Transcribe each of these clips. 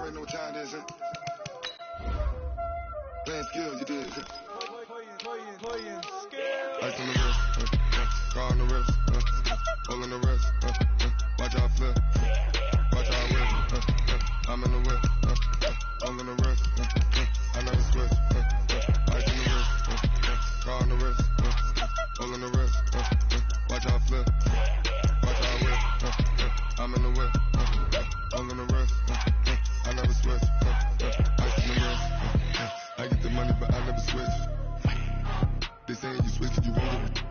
already know what time it is, huh? Playing skills, you did. Playing skills. Ice on the wrist, car on the wrist, hole in the wrist, watch out flip, watch out whip, I'm in the whip, hole in the wrist, I never switch, ice in the wrist, car on the wrist, hole in the wrist, watch out flip, watch out whip, I'm in the whip, hole in the wrist, I never switch, ice in the wrist, I get the money but I never switch. They saying you switch it, you won't.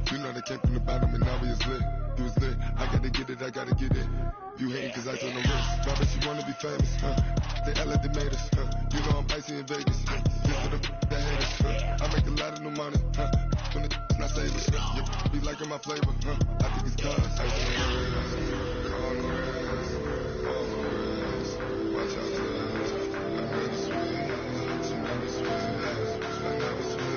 You know they came from the bottom and now we is lit. You was lit, I gotta get it, I gotta get it. You hating cause I told no risk. Now that you wanna be famous, they act like they made us, You know I'm icy in Vegas, just for the haters, I make a lot of new money, when it's not savers, you be liking my flavor, I think it's cause ice on the wrist, on the wrist, on the wrist, watch out for this, I never switch, I never switch, I never switch.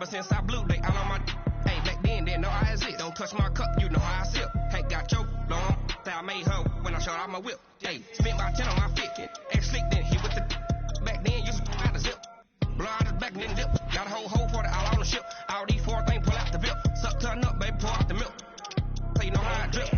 Since I blew, they all on my hey, back then, didn't know I had it. Don't touch my cup, you know how I sip. Hey, got choked long, that I made her when I showed out my whip. Hey, spent my 10 on my fit, ex-slick then hit with the back then, used to out the zip. Blow out the back and then dip. Got a whole for the all on the ship. All these 4 things, pull out the bip. Suck turn up, baby, pour out the milk. So you know how I drip.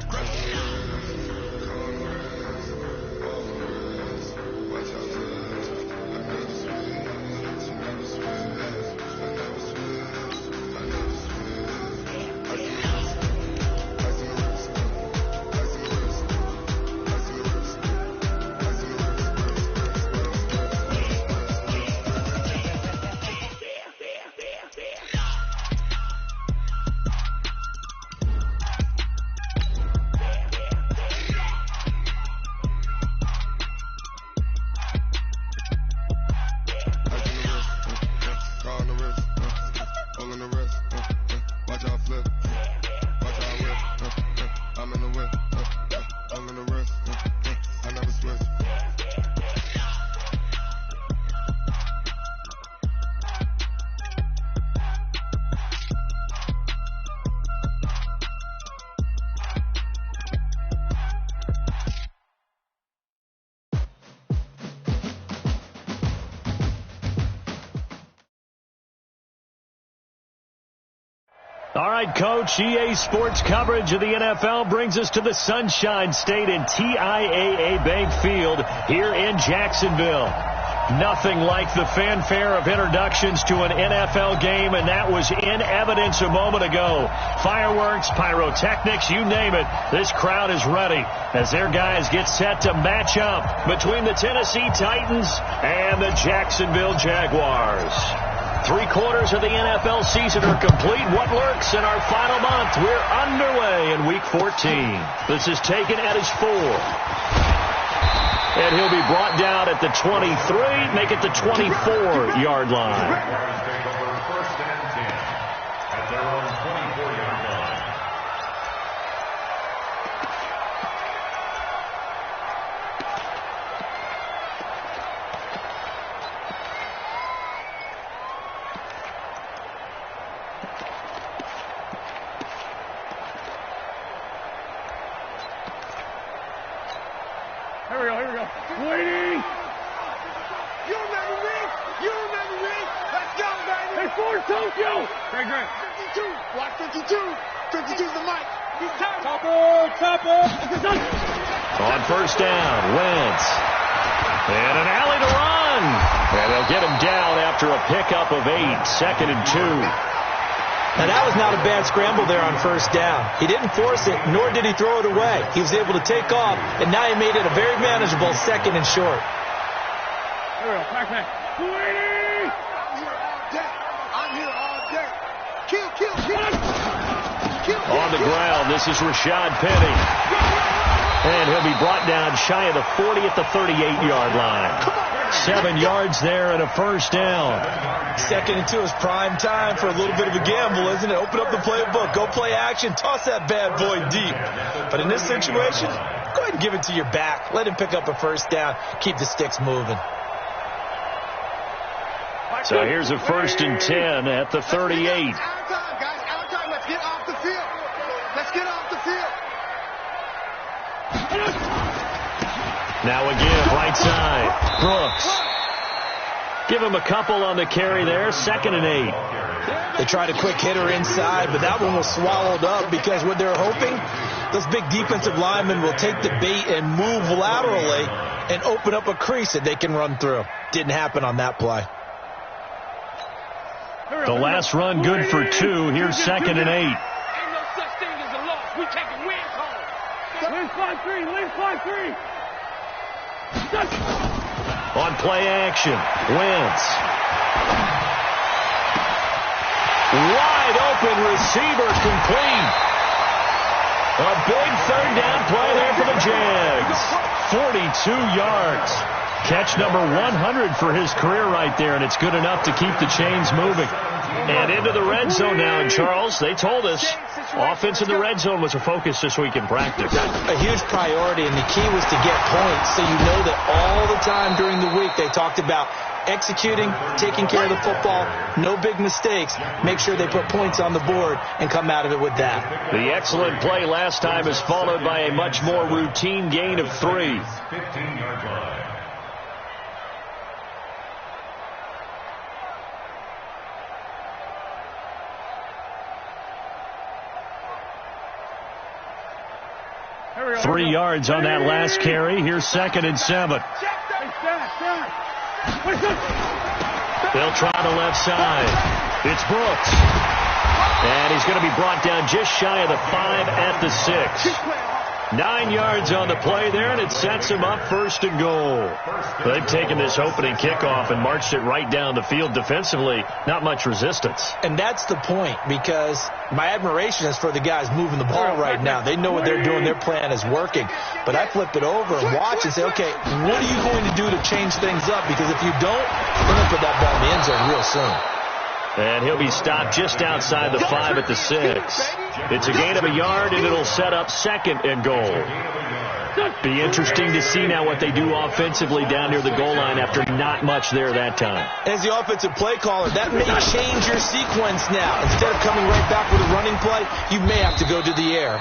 All right, Coach, EA Sports coverage of the NFL brings us to the Sunshine State and TIAA Bank Field here in Jacksonville. Nothing like the fanfare of introductions to an NFL game, and that was in evidence a moment ago. Fireworks, pyrotechnics, you name it. This crowd is ready as their guys get set to match up between the Tennessee Titans and the Jacksonville Jaguars. 3/4 of the NFL season are complete. What lurks in our final month? We're underway in Week 14. This is taken at his 4. And he'll be brought down at the 23, make it the 24-yard line. On first down, Wentz. And an alley to run. And they'll get him down after a pickup of 8, 2nd and 2. Now, that was not a bad scramble there on first down. He didn't force it, nor did he throw it away. He was able to take off, and now he made it a very manageable 2nd and short. On the ground, this is Rashad Penny. And he'll to be brought down shy of the 40 at the 38-yard line. 7 yards there and a first down. 2nd and 2 is prime time for a little bit of a gamble, isn't it? Open up the playbook, go play action, toss that bad boy deep. But in this situation, go ahead and give it to your back. Let him pick up a first down. Keep the sticks moving. So here's a 1st and 10 at the 38. Out of time, guys. Out of time. Let's get off the field. Let's get off the field. Now again, right side. Brooks. Give him a couple on the carry there. 2nd and 8. They tried a quick hitter inside, but that one was swallowed up because what they're hoping, those big defensive linemen will take the bait and move laterally and open up a crease that they can run through. Didn't happen on that play. The last run good for 2. Here's 2nd and 8. Ain't no such thing as a loss. We taking wins home. Win 5-3. Win 5-3. On play action, Wentz. Wide open receiver complete. A big 3rd down play there for the Jags. 42 yards. Catch number 100 for his career right there, and it's good enough to keep the chains moving. And into the red zone now, and Charles, they told us offense in the red zone was a focus this week in practice. A huge priority, and the key was to get points. So you know that all the time during the week they talked about executing, taking care of the football, no big mistakes. Make sure they put points on the board and come out of it with that. The excellent play last time is followed by a much more routine gain of 3. 15-yard line. Here we go. 3 yards on that last carry. Here's 2nd and 7. They'll try the left side. It's Brooks. And he's going to be brought down just shy of the 5 at the 6. 9 yards on the play there, and it sets him up 1st and goal. They've taken this opening kickoff and marched it right down the field defensively. Not much resistance. And that's the point, because my admiration is for the guys moving the ball right now. They know what they're doing. Their plan is working. But I flip it over and watch and say, okay, what are you going to do to change things up? Because if you don't, they're going to put that ball in the end zone real soon. And he'll be stopped just outside the 5 at the 6. It's a gain of a yard, and it'll set up 2nd and goal. Be interesting to see now what they do offensively down near the goal line after not much there that time. As the offensive play caller, that may change your sequence now. Instead of coming right back with a running play, you may have to go to the air.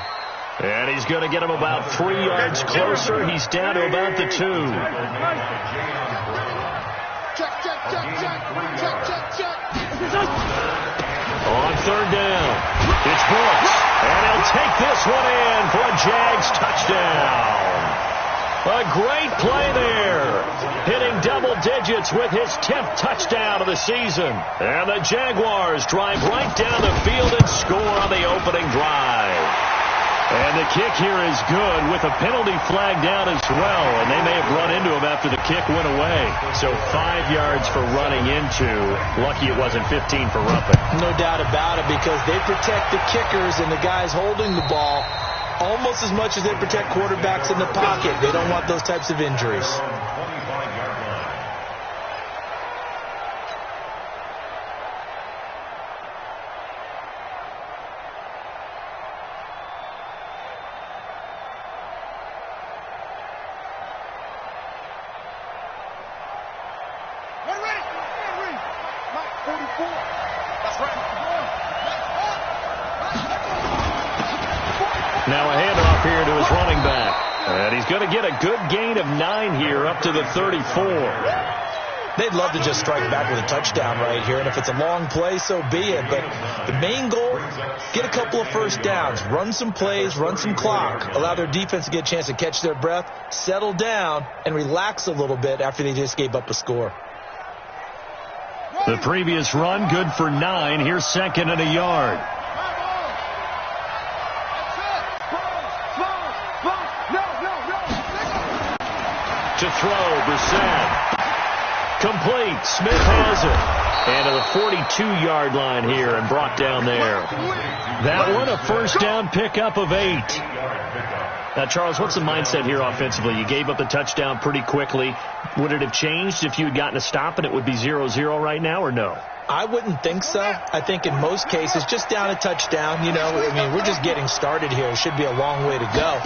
And he's going to get him about 3 yards closer. He's down to about the 2. On 3rd down, it's Brooks, and he'll take this one in for a Jags touchdown. A great play there, hitting double digits with his 10th touchdown of the season. And the Jaguars drive right down the field and score on the opening drive. And the kick here is good with a penalty flag down as well. And they may have run into him after the kick went away. So 5 yards for running into. Lucky it wasn't 15 for roughing. No doubt about it, because they protect the kickers and the guys holding the ball almost as much as they protect quarterbacks in the pocket. They don't want those types of injuries. Now a handoff here to his running back. And he's going to get a good gain of 9 here up to the 34. They'd love to just strike back with a touchdown right here. And if it's a long play, so be it. But the main goal, get a couple of first downs. Run some plays, run some clock. Allow their defense to get a chance to catch their breath, settle down, and relax a little bit after they just gave up a score. The previous run, good for 9. Here's 2nd and a yard. To throw, Brissett. Complete. Smith has it. And to the 42-yard line here and brought down there. That one, a first down pickup of 8. Now, Charles, what's the mindset here offensively? You gave up the touchdown pretty quickly. Would it have changed if you had gotten a stop and it would be 0-0 right now, or no? I wouldn't think so. I think in most cases, just down a touchdown, we're just getting started here. It should be a long way to go.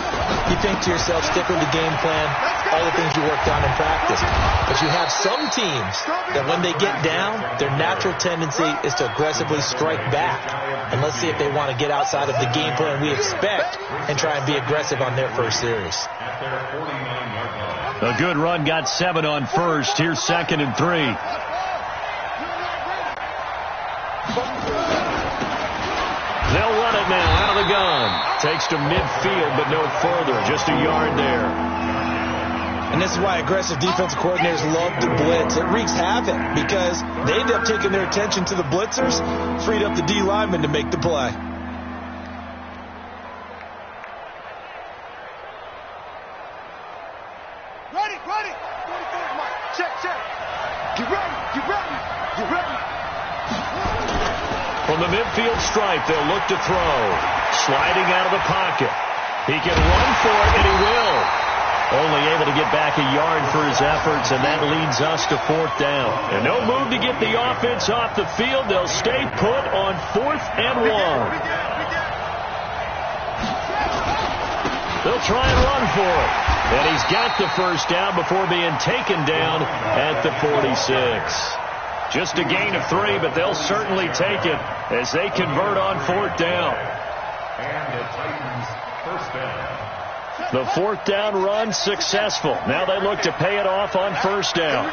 You think to yourself, stick with the game plan, all the things you worked on in practice. But you have some teams that when they get down, their natural tendency is to aggressively strike back. And let's see if they want to get outside of the game plan we expect and try and be aggressive on their first series. A good run, got 7 on first. Here's 2nd and 3. They'll run it now out of the gun. Takes to midfield, but no further. Just a yard there. And this is why aggressive defensive coordinators love to blitz. It wreaks havoc because they end up taking their attention to the blitzers, freed up the D lineman to make the play. Ready. Check. Get ready. From the midfield stripe, they'll look to throw. Sliding out of the pocket. He can run for it, and he will. Only able to get back a yard for his efforts, and that leads us to 4th down. And no move to get the offense off the field. They'll stay put on 4th and 1. They'll try and run for it. And he's got the first down before being taken down at the 46. Just a gain of 3, but they'll certainly take it as they convert on 4th down. And the Titans first down. The 4th down run successful. Now they look to pay it off on 1st down.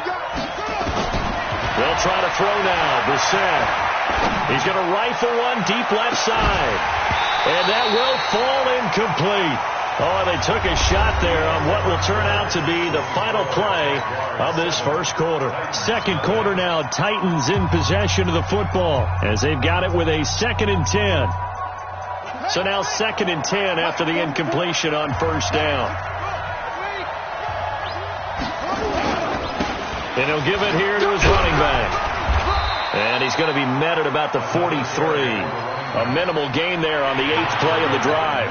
They'll try to throw now. Brissett. He's going to rifle one deep left side. And that will fall incomplete. Oh, they took a shot there on what will turn out to be the final play of this first quarter. 2nd quarter now, Titans in possession of the football as they've got it with a 2nd and 10. So now 2nd and 10 after the incompletion on 1st down. And he'll give it here to his running back. And he's going to be met at about the 43. A minimal gain there on the 8th play of the drive.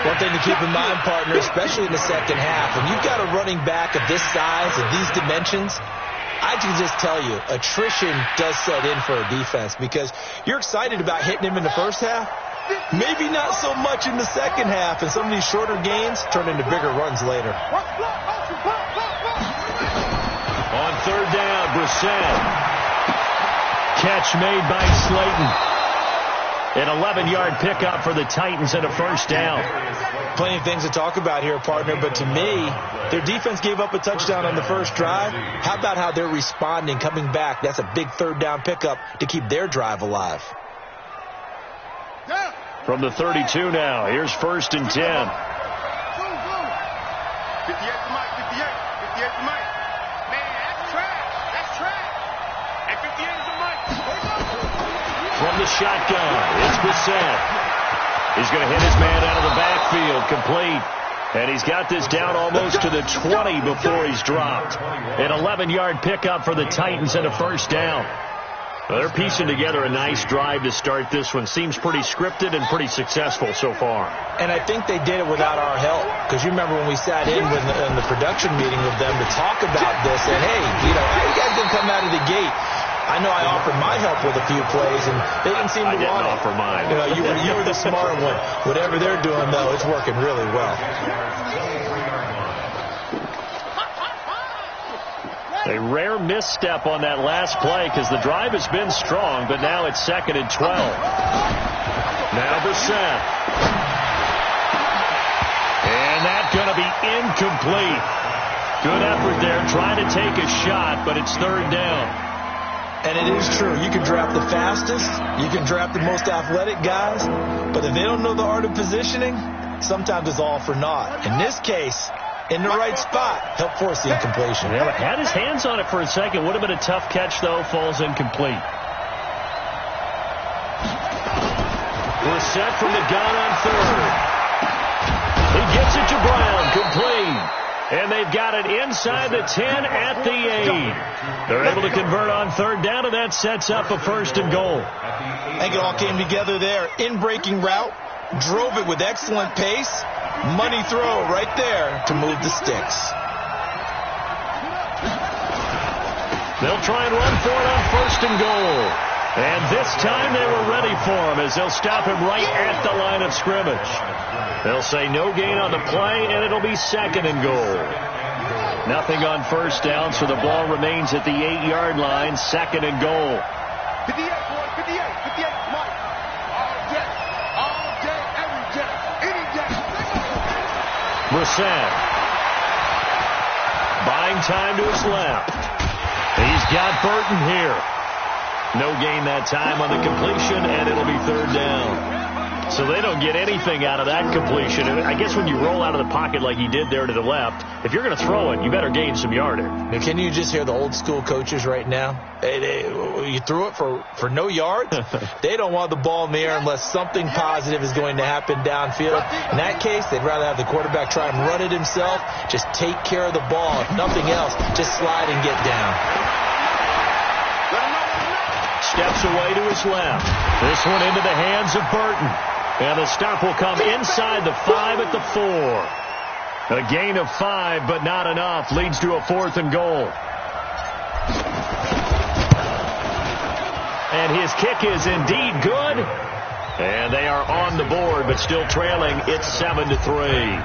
One thing to keep in mind, partner, especially in the second half, when you've got a running back of this size and these dimensions, I can just tell you, attrition does set in for a defense because you're excited about hitting him in the first half. Maybe not so much in the second half, and some of these shorter gains turn into bigger runs later. On 3rd down, Brissett. Catch made by Slayton. An 11-yard pickup for the Titans and a first down. Plenty of things to talk about here, partner, but to me, their defense gave up a touchdown on the first drive. How about how they're responding, coming back? That's a big 3rd down pickup to keep their drive alive. From the 32 now, here's 1st and 10. 58 to Mike. 58 to Mike. Man, that's trash. And 58 to Mike. From the shotgun, it's Brissett. He's going to hit his man out of the backfield, complete. And he's got this down almost to the 20 before he's dropped. An 11-yard pickup for the Titans and a first down. Well, they're piecing together a nice drive to start this one. Seems pretty scripted and pretty successful so far. And I think they did it without our help. Because you remember when we sat in the production meeting with them to talk about this. And, hey, how you guys didn't come out of the gate? I know I offered my help with a few plays, and they didn't seem to want it. I didn't offer mine. You were the smart one. Whatever they're doing, though, it's working really well. A rare misstep on that last play because the drive has been strong, but now it's 2nd and 12. Now Brissett. And that's going to be incomplete. Good effort there, trying to take a shot, but it's 3rd down. And it is true. You can draft the fastest. You can draft the most athletic guys. But if they don't know the art of positioning, sometimes it's all for naught. In this case, in the right spot, help force the incompletion. Yeah, had his hands on it for a second. Would have been a tough catch, though. Falls incomplete. Brissett from the gun on 3rd. He gets it to Brown. Complete. And they've got it inside the 10 at the 8. They're able to convert on third down, and that sets up a 1st and goal. I think it all came together there. In-breaking route, drove it with excellent pace. Money throw right there to move the sticks. They'll try and run for it on 1st and goal. And this time they were ready for him as they'll stop him right at the line of scrimmage. They'll say no gain on the play, and it'll be 2nd and goal. Nothing on 1st down, so the ball remains at the 8-yard line, 2nd and goal. 58, boy, 58, Mike. All day, every day, any day. Brissett. Buying time to his left. He's got Burton here. No gain that time on the completion, and it'll be 3rd down. So they don't get anything out of that completion. And I guess when you roll out of the pocket like he did there to the left, if you're going to throw it, you better gain some yardage. Now, can you just hear the old school coaches right now? You threw it for no yards. They don't want the ball in the air unless something positive is going to happen downfield. In that case, they'd rather have the quarterback try and run it himself. Just take care of the ball. If nothing else, just slide and get down. Steps away to his left. This one into the hands of Burton. And the stop will come inside the 5 at the 4. A gain of 5, but not enough. Leads to a 4th and goal. And his kick is indeed good. And they are on the board, but still trailing. It's 7-3.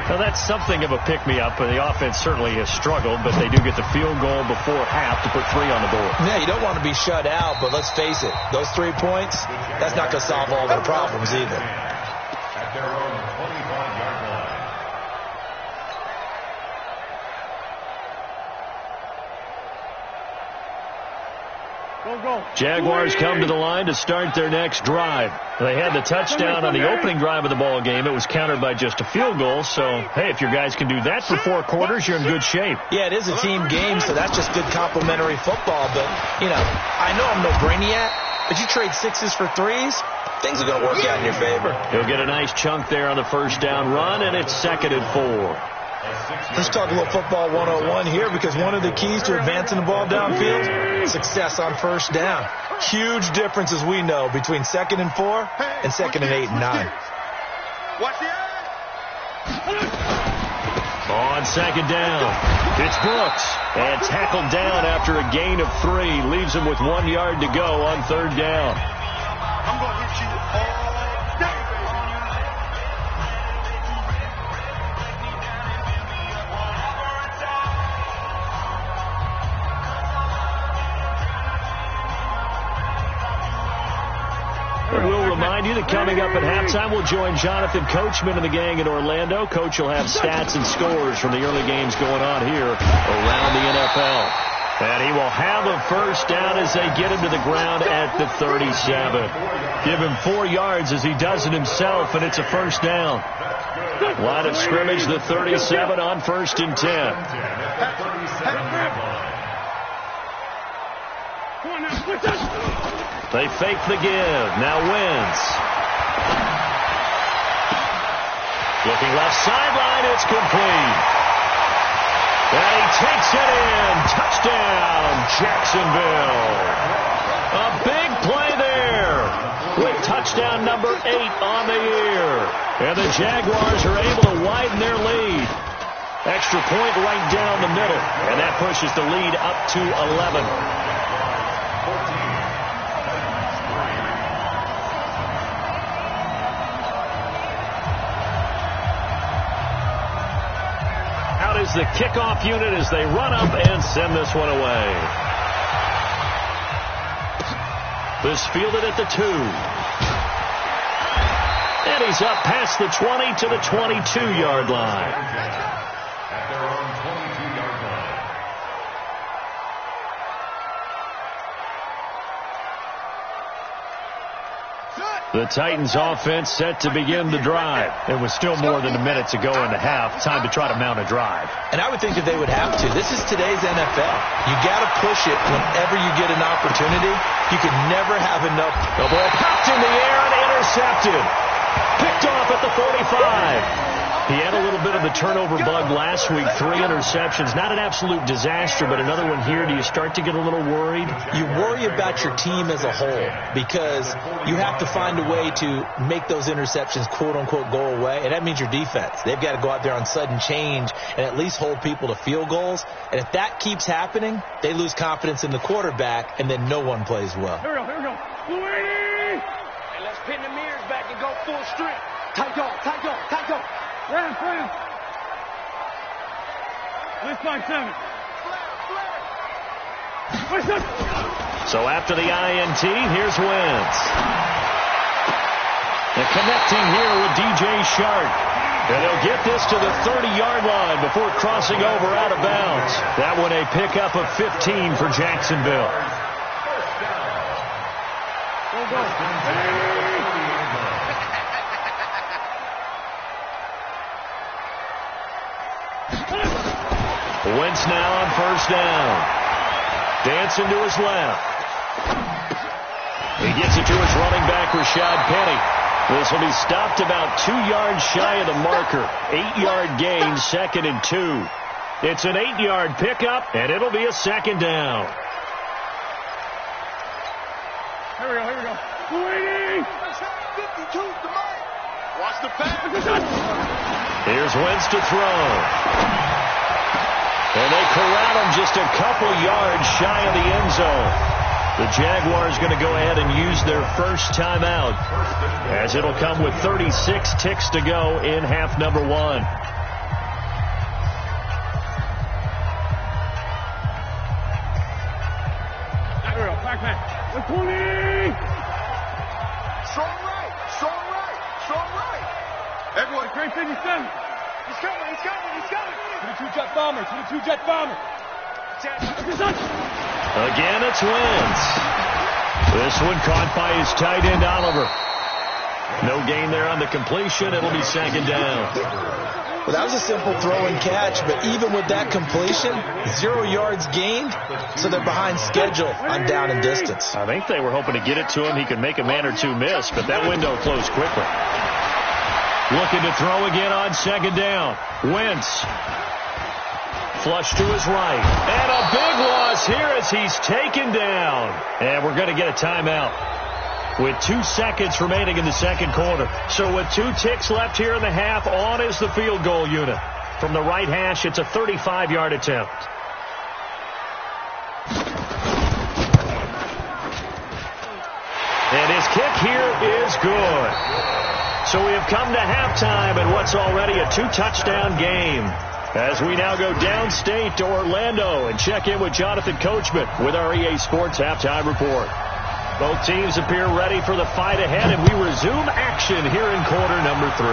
Now, that's something of a pick-me-up. The offense certainly has struggled, but they do get the field goal before half to put 3 on the board. Yeah, you don't want to be shut out, but let's face it. Those 3 points, that's not going to solve all their problems either. At their own 25-yard line. Jaguars come to the line to start their next drive. They had the touchdown on the opening drive of the ball game. It was countered by just a field goal. So, hey, if your guys can do that for 4 quarters, you're in good shape. Yeah, it is a team game, so that's just good complimentary football. But, I know I'm no brainiac, but you trade 6s for 3s, things are going to work out in your favor. He'll get a nice chunk there on the 1st down run, and it's 2nd and 4. Let's talk a little football 101 here, because one of the keys to advancing the ball downfield, success on 1st down. Huge difference, as we know, between 2nd and 4 and 2nd and 8 and 9. Watch the eye. On 2nd down, it's Brooks. And tackled down after a gain of 3. Leaves him with 1 yard to go on 3rd down. I'm going to hit you all day, baby. We'll remind you that coming up at halftime, we'll join Jonathan Coachman and the gang in Orlando. Coach will have stats and scores from the early games going on here around the NFL. And he will have a 1st down as they get him to the ground at the 37. Give him 4 yards as he does it himself, and it's a 1st down. Line of scrimmage, the 37 on 1st and 10. They fake the give. Now Wentz. Looking left sideline. It's complete. And he takes it in. Touchdown, Jacksonville. A big play there with touchdown number 8 on the year. And the Jaguars are able to widen their lead. Extra point right down the middle. And that pushes the lead up to 11. Is the kickoff unit as they run up and send this one away. This fielded at the 2. And he's up past the 20 to the 22-yard line. At their own 22-yard line. The Titans offense set to begin the drive. It was still more than a minute to go in the half. Time to try to mount a drive. And I would think that they would have to. This is today's NFL. You got to push it whenever you get an opportunity. You can never have enough. The ball popped in the air and intercepted. Picked off at the 45. He had a little bit of the turnover bug last week, 3 interceptions. Not an absolute disaster, but another one here. Do you start to get a little worried? You worry about your team as a whole because you have to find a way to make those interceptions, quote-unquote, go away, and that means your defense. They've got to go out there on sudden change and at least hold people to field goals, and if that keeps happening, they lose confidence in the quarterback, and then no one plays well. Here we go. Hey, let's pin the mirrors back and go full strength. Tight dog. Ram. Let's find 7. So after the INT, here's Wentz. And connecting here with DJ Shark. And they'll get this to the 30-yard line before crossing over out of bounds. That one a pickup of 15 for Jacksonville. Go. Wentz now on first down. Dancing to his left. He gets it to his running back, Rashad Penny. This will be stopped about 2 yards shy of the marker. 8-yard gain, 2nd and 2. It's an 8-yard pickup, and it'll be a 2nd down. Here we go. 280. 52. Watch the pass. Here's Wentz to throw. And they corral him just a couple yards shy of the end zone. The Jaguars going to go ahead and use their first timeout, as it'll come with 36 ticks to go in half number 1. Back. 20. Strong right. Everyone, Great 57. He's coming. 22-jet bomber. Again, it's Wentz. This one caught by his tight end, Oliver. No gain there on the completion. It'll be 2nd down. Well, that was a simple throw and catch, but even with that completion, 0 yards gained, so they're behind schedule on down and distance. I think they were hoping to get it to him. He could make a man or two miss, but that window closed quickly. Looking to throw again on 2nd down. Wentz. Flush to his right. And a big loss here as he's taken down. And we're going to get a timeout with 2 seconds remaining in the second quarter. So with 2 ticks left here in the half, on is the field goal unit. From the right hash, it's a 35-yard attempt. And his kick here is good. So we have come to halftime in what's already a 2-touchdown game, as we now go downstate to Orlando and check in with Jonathan Coachman with our EA Sports Halftime Report. Both teams appear ready for the fight ahead, and we resume action here in quarter number 3.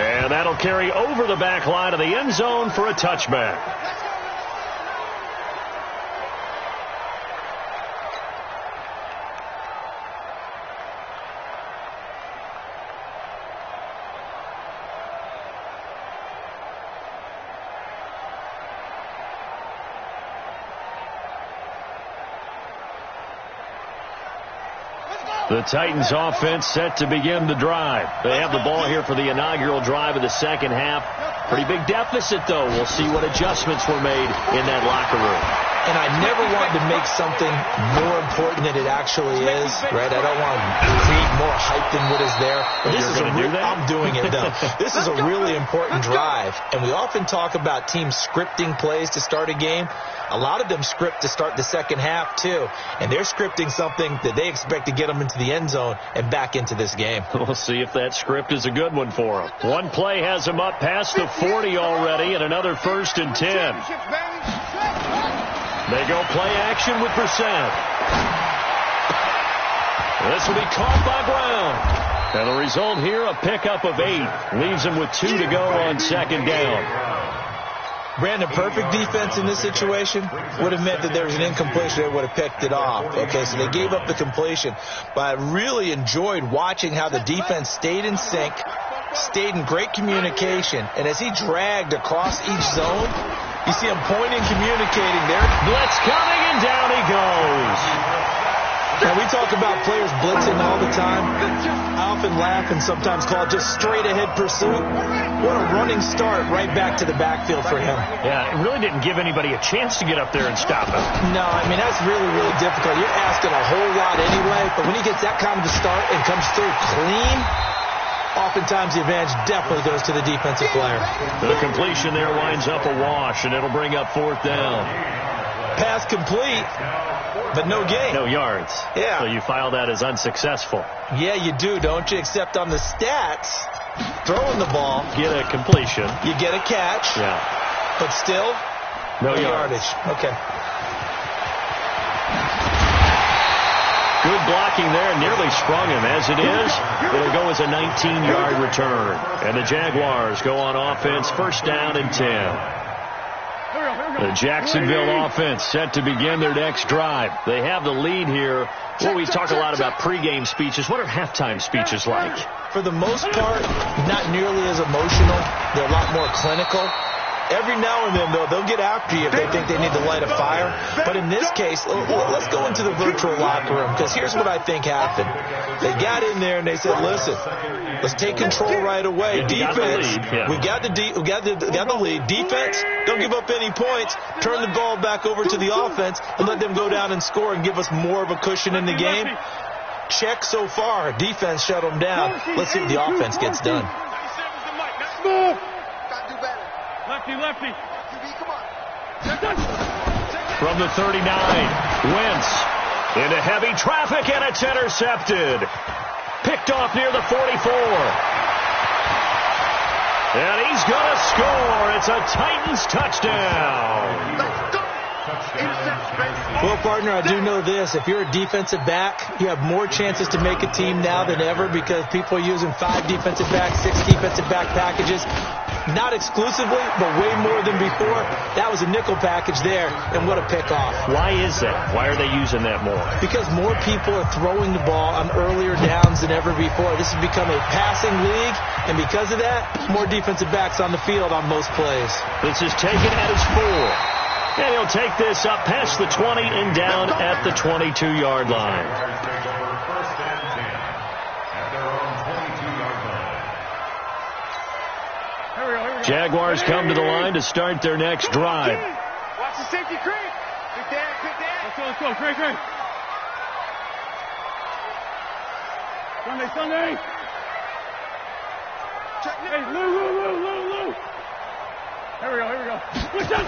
And that'll carry over the back line of the end zone for a touchback. The Titans offense set to begin the drive. They have the ball here for the inaugural drive of the second half. Pretty big deficit, though. We'll see what adjustments were made in that locker room. And I never want to make something more important than it actually is, right? I don't want to create more hype than what is there. I'm doing it, though. This is a really important drive, and we often talk about teams scripting plays to start a game. A lot of them script to start the second half, too, and they're scripting something that they expect to get them into the end zone and back into this game. We'll see if that script is a good one for them. One play has them up past the 40 already, and another 1st and 10. They go play action with Brissett. This will be caught by Brown. And the result here, a pickup of 8. Leaves them with 2 to go on 2nd down. Brandon, perfect defense in this situation would have meant that there was an incompletion. They would have picked it off. Okay, so they gave up the completion. But I really enjoyed watching how the defense stayed in sync, stayed in great communication. And as he dragged across each zone, you see him pointing, communicating there. Blitz coming, and down he goes. Now, we talk about players blitzing all the time. I often laugh and sometimes call it just straight-ahead pursuit. What a running start right back to the backfield for him. Yeah, it really didn't give anybody a chance to get up there and stop him. No, I mean, that's really, really difficult. You're asking a whole lot anyway, but when he gets that kind of a start and comes through clean, oftentimes the advantage definitely goes to the defensive player. The completion there winds up a wash, and it'll bring up 4th down. Pass complete, but no gain. No yards. Yeah. So you file that as unsuccessful. Yeah, you do, don't you? Except on the stats, throwing the ball, Get a completion. you get a catch, Yeah. but still, No yardage. Okay. Good blocking there. Nearly sprung him. As it is, it'll go as a 19-yard return. And the Jaguars go on offense, 1st down and 10. The Jacksonville offense set to begin their next drive. They have the lead here. Well, we talk a lot about pregame speeches. What are halftime speeches like? For the most part, not nearly as emotional. They're a lot more clinical. Every now and then, though, they'll get after you if they think they need to light a fire. But in this case, let's go into the virtual locker room, because here's what I think happened. They got in there and they said, listen, let's take control right away. Defense, we got the lead. Defense, don't give up any points. Turn the ball back over to the offense and let them go down and score and give us more of a cushion in the game. Check so far. Defense shut them down. Let's see if the offense gets done. Lefty. Come on. From the 39, Wentz into heavy traffic, and it's intercepted. Picked off near the 44. And he's going to score. It's a Titans touchdown. Let's go. Well, partner, I do know this. If you're a defensive back, you have more chances to make a team now than ever because people are using 5 defensive backs, 6 defensive back packages. Not exclusively, but way more than before. That was a nickel package there, and what a pickoff. Why is that? Why are they using that more? Because more people are throwing the ball on earlier downs than ever before. This has become a passing league, and because of that, more defensive backs on the field on most plays. This is taken at his 4. And he'll take this up past the 20 and down at the 22-yard line. Jaguars come to the line to start their next drive. Watch the safety creep. Good dad. Let's go. Great. Sunday. Hey, Lou. Here we go. Push up.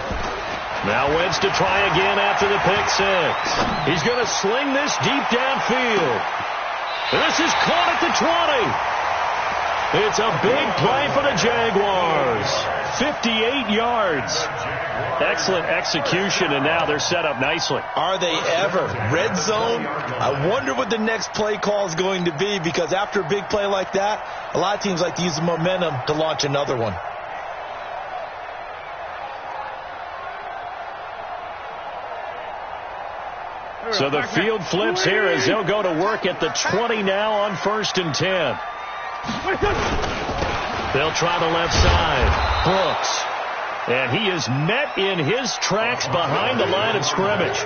Now Wentz to try again after the pick 6. He's going to sling this deep downfield. This is caught at the 20. It's a big play for the Jaguars. 58 yards. Excellent execution, and now they're set up nicely. Are they ever? Red zone? I wonder what the next play call is going to be, because after a big play like that, a lot of teams like to use the momentum to launch another one. So the field flips here as they'll go to work at the 20 now on 1st and 10. They'll try the left side. Brooks. And he is met in his tracks behind the line of scrimmage.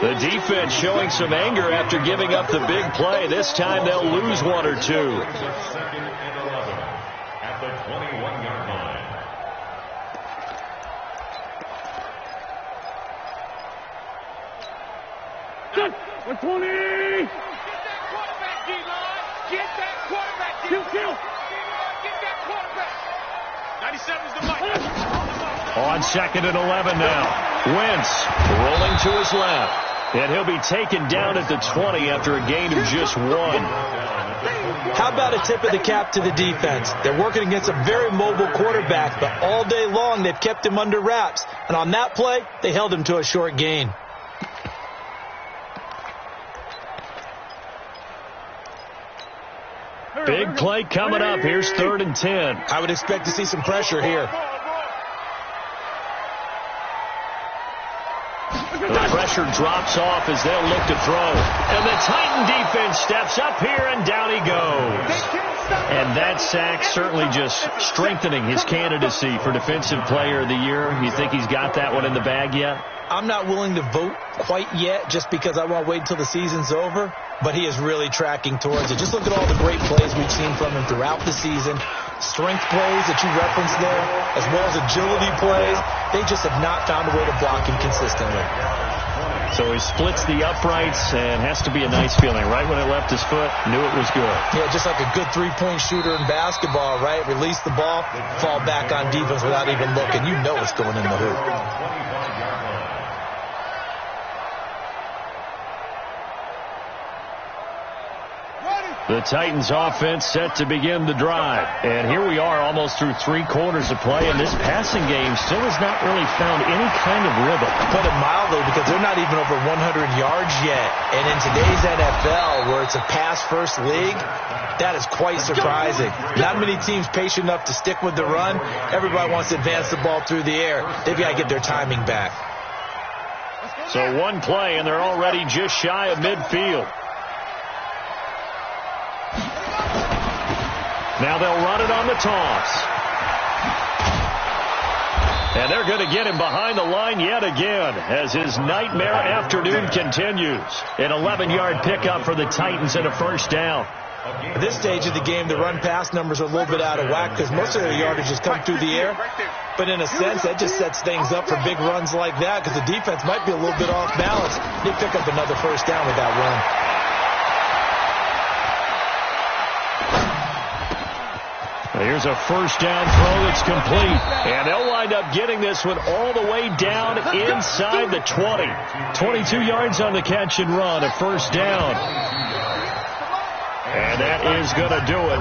The defense showing some anger after giving up the big play. This time they'll lose 1 or 2. At the 21-yard line. Good. 120. Get that quarterback, D-line. Get that quarterback, D-line. Kill. Get that quarterback. 97's the mic. On 2nd and 11 now. Wentz rolling to his left. And he'll be taken down at the 20 after a gain of just 1. How about a tip of the cap to the defense? They're working against a very mobile quarterback, but all day long they've kept him under wraps. And on that play, they held him to a short gain. Big play coming up. Here's 3rd and 10. I would expect to see some pressure here. The pressure drops off as they'll look to throw. And the Titan defense steps up here, and down he goes. And that sack certainly just strengthening his candidacy for Defensive Player of the Year. You think he's got that one in the bag yet? I'm not willing to vote quite yet just because I want to wait until the season's over, but he is really tracking towards it. Just look at all the great plays we've seen from him throughout the season. Strength plays that you referenced there, as well as agility plays. They just have not found a way to block him consistently. So he splits the uprights and has to be a nice feeling. Right when it left his foot, knew it was good. Yeah, just like a good three-point shooter in basketball, right? Release the ball, fall back on defense without even looking. You know it's going in the hoop. The Titans offense set to begin the drive. And here we are almost through 3 quarters of play, and this passing game still has not really found any kind of rhythm. Put it mildly, because they're not even over 100 yards yet. And in today's NFL, where it's a pass-first league, that is quite surprising. Not many teams patient enough to stick with the run. Everybody wants to advance the ball through the air. They've got to get their timing back. So one play, and they're already just shy of midfield. Now they'll run it on the toss. And they're going to get him behind the line yet again as his nightmare afternoon continues. An 11-yard pickup for the Titans and a first down. At this stage of the game, the run-pass numbers are a little bit out of whack because most of their yardage has come through the air. But in a sense, that just sets things up for big runs like that because the defense might be a little bit off balance. They pick up another first down with that run. Here's a first down throw that's complete. And they'll wind up getting this one all the way down inside the 20. 22 yards on the catch and run, a first down. And that is going to do it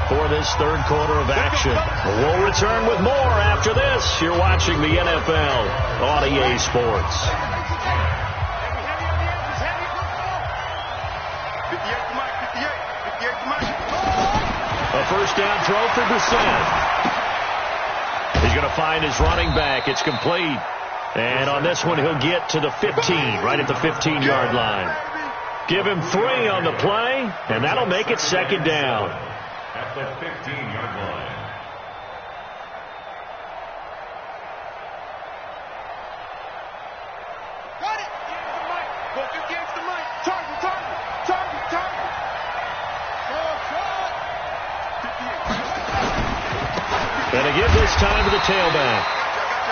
for this third quarter of action. We'll return with more after this. You're watching the NFL on EA Sports. A first down throw for Brissett. He's going to find his running back. It's complete. And on this one, he'll get to the 15, right at the 15-yard line. Give him 3 on the play, and that'll make it second down. At the 15-yard line. Got it. Go against the mic. Target. And to give this time to the tailback.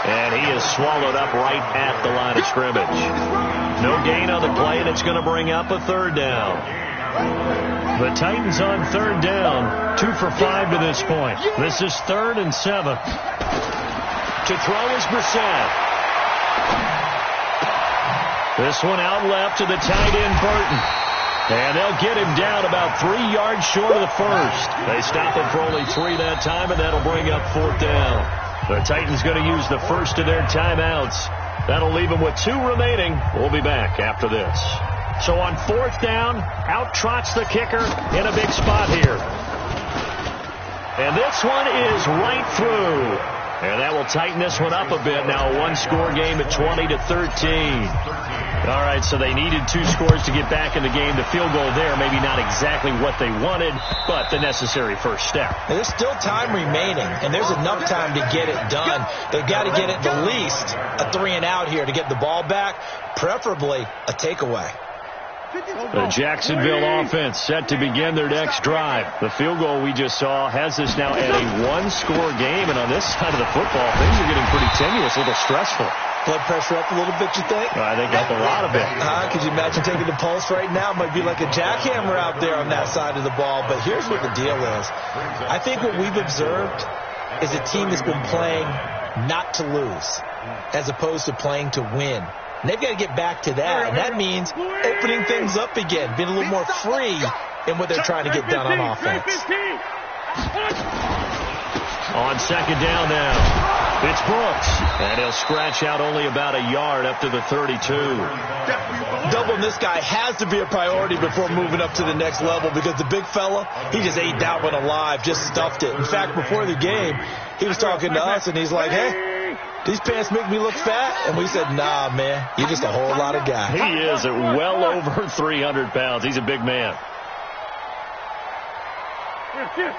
And he is swallowed up right at the line of scrimmage. No gain on the play, and it's going to bring up a third down. The Titans on third down, 2 for 5 to this point. This is 3rd and 7. To throw is Brissett. This one out left to the tight end, Burton. And they'll get him down about 3 yards short of the first. They stop him for only 3 that time, and that'll bring up 4th down. The Titans going to use the first of their timeouts. That'll leave them with 2 remaining. We'll be back after this. So on 4th down, out trots the kicker in a big spot here. And this one is right through. And that will tighten this one up a bit. Now a 1-score game at 20-13. All right, so they needed 2 scores to get back in the game. The field goal there, maybe not exactly what they wanted, but the necessary first step. There's still time remaining, and there's enough time to get it done. They've got to get at the least a 3-and-out here to get the ball back, preferably a takeaway. The Jacksonville offense set to begin their next drive. The field goal we just saw has us now at a 1-score game, and on this side of the football, things are getting pretty tenuous, a little stressful. Blood pressure up a little bit, you think? I think up a lot of it. Could you imagine taking the pulse right now? It might be like a jackhammer out there on that side of the ball. But here's what the deal is. I think what we've observed is a team that's been playing not to lose as opposed to playing to win. And they've got to get back to that. And that means opening things up again, being a little more free in what they're trying to get done on offense. On second down now. It's Brooks, and he'll scratch out only about a yard up to the 32. Doubling this guy has to be a priority before moving up to the next level because the big fella, he just ate that one alive, just stuffed it. In fact, before the game, he was talking to us, and he's like, hey, these pants make me look fat. And we said, nah, man, you're just a whole lot of guy. He is at well over 300 pounds. He's a big man. Here.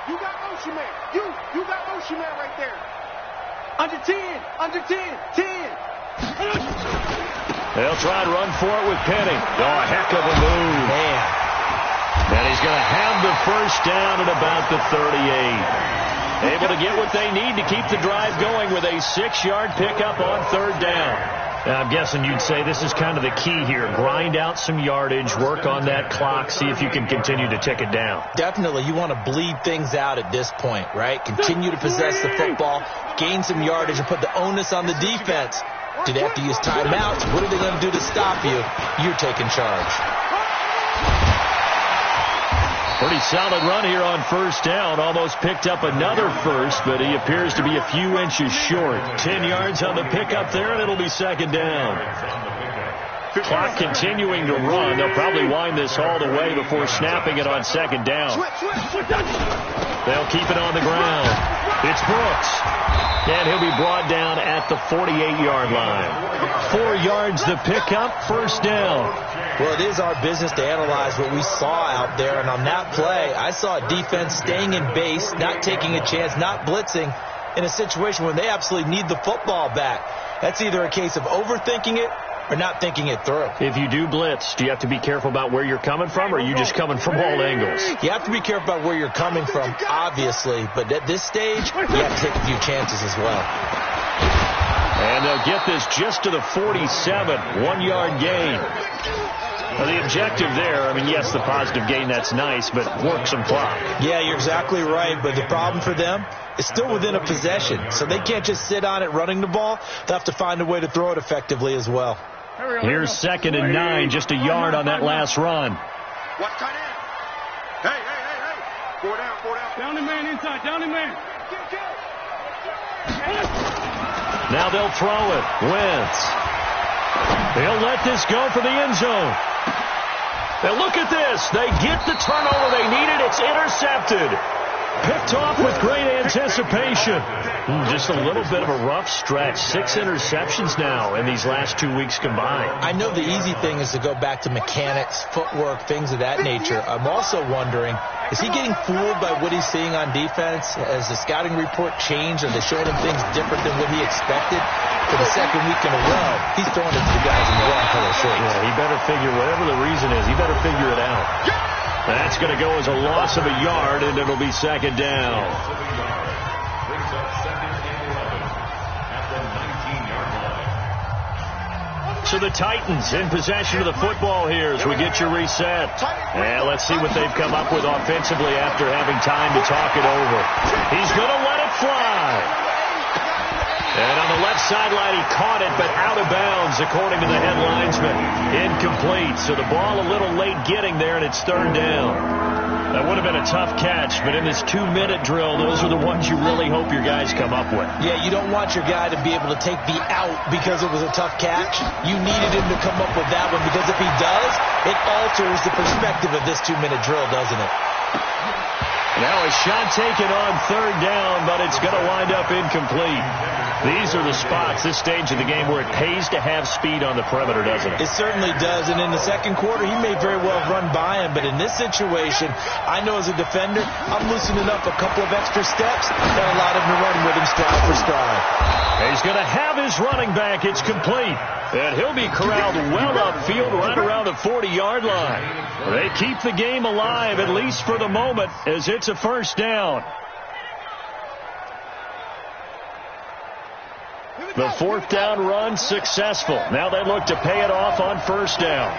You got motion man. You got motion man right there. Under 10. 10. They'll try and run for it with Penny. Oh, a heck of a move. Man. And he's going to have the first down at about the 38. Able to get what they need to keep the drive going with a 6-yard pickup on third down. Now, I'm guessing you'd say this is kind of the key here. Grind out some yardage, work on that clock, see if you can continue to tick it down. Definitely. You want to bleed things out at this point, right? Continue to possess the football, gain some yardage, and put the onus on the defense. Do they have to use timeouts? What are they going to do to stop you? You're taking charge. Pretty solid run here on first down. Almost picked up another first, but he appears to be a few inches short. 10 yards on the pickup there, and it'll be second down. Clock continuing to run. They'll probably wind this all the way before snapping it on second down. They'll keep it on the ground. It's Brooks. And he'll be brought down at the 48-yard line. 4 yards the pickup, first down. Well, it is our business to analyze what we saw out there. And on that play, I saw a defense staying in base, not taking a chance, not blitzing in a situation when they absolutely need the football back. That's either a case of overthinking it or not thinking it through. If you do blitz, do you have to be careful about where you're coming from, or are you just coming from all angles? You have to be careful about where you're coming from, obviously. But at this stage, you have to take a few chances as well. And they'll get this just to the 47, 1-yard gain. Well, the objective there, I mean, yes, the positive gain, that's nice, but work some clock. Yeah, you're exactly right. But the problem for them is still within a possession. So they can't just sit on it running the ball. They'll have to find a way to throw it effectively as well. Here's 2nd and 9, just a yard on that last run. Watch tight end. Hey. 4 down. Down the man inside. Down the man. Now they'll throw it. Wentz. They'll let this go for the end zone. Now look at this. They get the turnover they needed. It's intercepted. Picked off with great anticipation. Just a little bit of a rough stretch. 6 interceptions now in these last 2 weeks combined. I know the easy thing is to go back to mechanics, footwork, things of that nature. I'm also wondering, is he getting fooled by what he's seeing on defense? Has the scouting report changed? Are they showing him things different than what he expected? For the second week in a row, he's throwing it to the guys in the wrong color shirts. Yeah, he better figure, whatever the reason is, he better figure it out. That's going to go as a loss of a yard, and it'll be second down. So the Titans in possession of the football here as we get your reset. And let's see what they've come up with offensively after having time to talk it over. He's going to let it fly. And on the left sideline, he caught it, but out of bounds, according to the head linesman. Incomplete. So the ball a little late getting there, and it's third down. That would have been a tough catch, but in this 2-minute drill, those are the ones you really hope your guys come up with. Yeah, you don't want your guy to be able to take the out because it was a tough catch. You needed him to come up with that one, because if he does, it alters the perspective of this 2-minute drill, doesn't it? Now a shot taken on third down, but it's going to wind up incomplete. These are the spots, this stage of the game, where it pays to have speed on the perimeter, doesn't it? It certainly does, and in the second quarter, he may very well run by him, but in this situation, I know as a defender, I'm loosening up a couple of extra steps that allowed him to run with him stride for stride. He's going to have his running back. It's complete. And he'll be corralled well upfield right around the 40-yard line. They keep the game alive, at least for the moment, as it's a first down. The fourth down run successful. Now they look to pay it off on first down.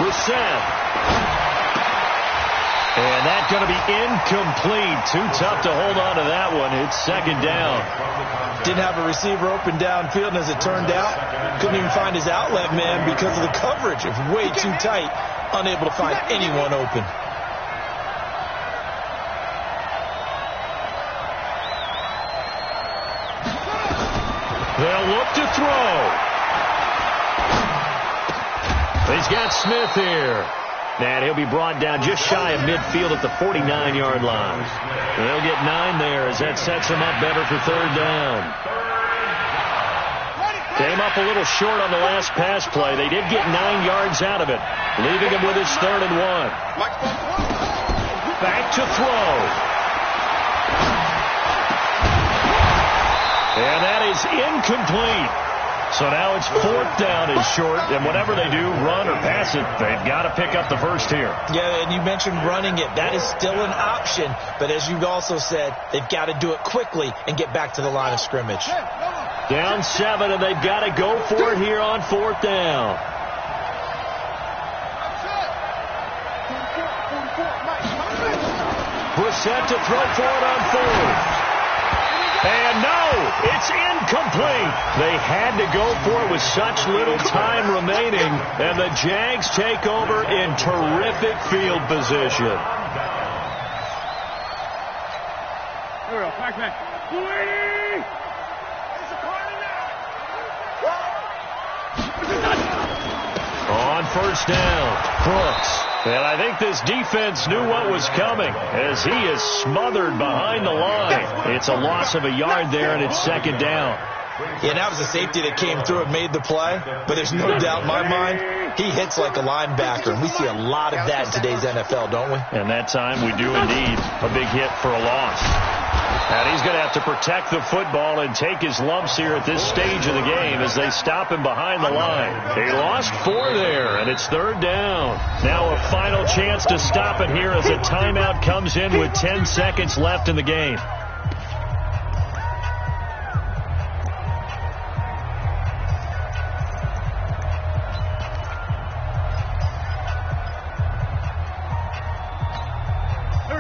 Brissett. And that's going to be incomplete. Too tough to hold on to that one. It's second down. Didn't have a receiver open downfield, and as it turned out, couldn't even find his outlet man because of the coverage. It was way too tight, unable to find anyone open. They'll look to throw. He's got Smith here. And he'll be brought down just shy of midfield at the 49-yard line. They'll get 9 there as that sets him up better for third down. Came up a little short on the last pass play. They did get 9 yards out of it, leaving him with his 3rd and 1. Back to throw. And that is incomplete. So now it's 4th down is short, and whatever they do, run or pass it, they've got to pick up the first here. Yeah, and you mentioned running it. That is still an option, but as you also said, they've got to do it quickly and get back to the line of scrimmage. Down 7, and they've got to go for it here on 4th down. Brissett to throw for it on 4th. And no, it's incomplete. They had to go for it with such little time remaining, and the Jags take over in terrific field position. Here we go, back. On 1st down, Brooks. And I think this defense knew what was coming as he is smothered behind the line. It's a loss of a yard there, and it's 2nd down. Yeah, that was the safety that came through and made the play. But there's no doubt in my mind, he hits like a linebacker. And we see a lot of that in today's NFL, don't we? And that time we do indeed. A big hit for a loss. And he's going to have to protect the football and take his lumps here at this stage of the game as they stop him behind the line. They lost 4 there, and it's 3rd down. Now a final chance to stop it here as a timeout comes in with 10 seconds left in the game.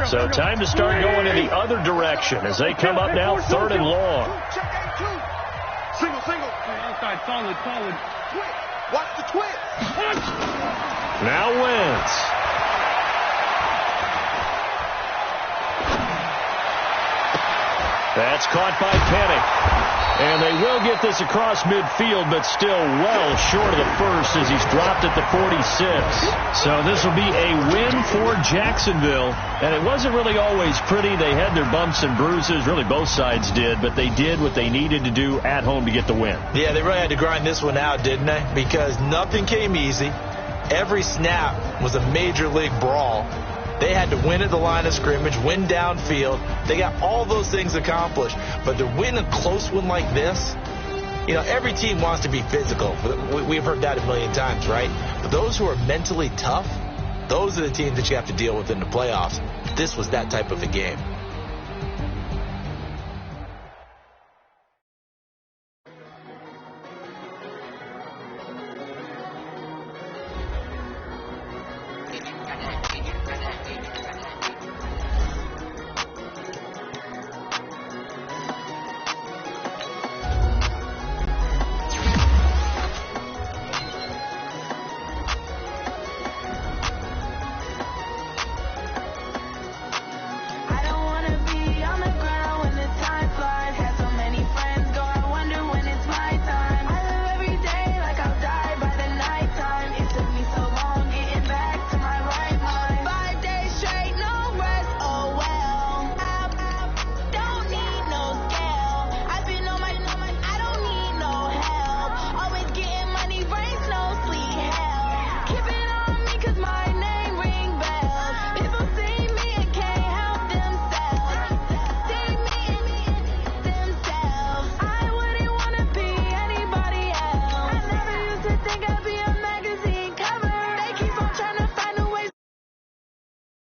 So time to start going in the other direction as they come up now 3rd and long. Single. Outside, solid. Watch the twist. Now Wentz. That's caught by Penny. And they will get this across midfield, but still well short of the first as he's dropped at the 46. So this will be a win for Jacksonville. And it wasn't really always pretty. They had their bumps and bruises. Really, both sides did. But they did what they needed to do at home to get the win. Yeah, they really had to grind this one out, didn't they? Because nothing came easy. Every snap was a major league brawl. They had to win at the line of scrimmage, win downfield. They got all those things accomplished. But to win a close one like this, you know, every team wants to be physical. We've heard that a million times, right? But those who are mentally tough, those are the teams that you have to deal with in the playoffs. This was that type of a game.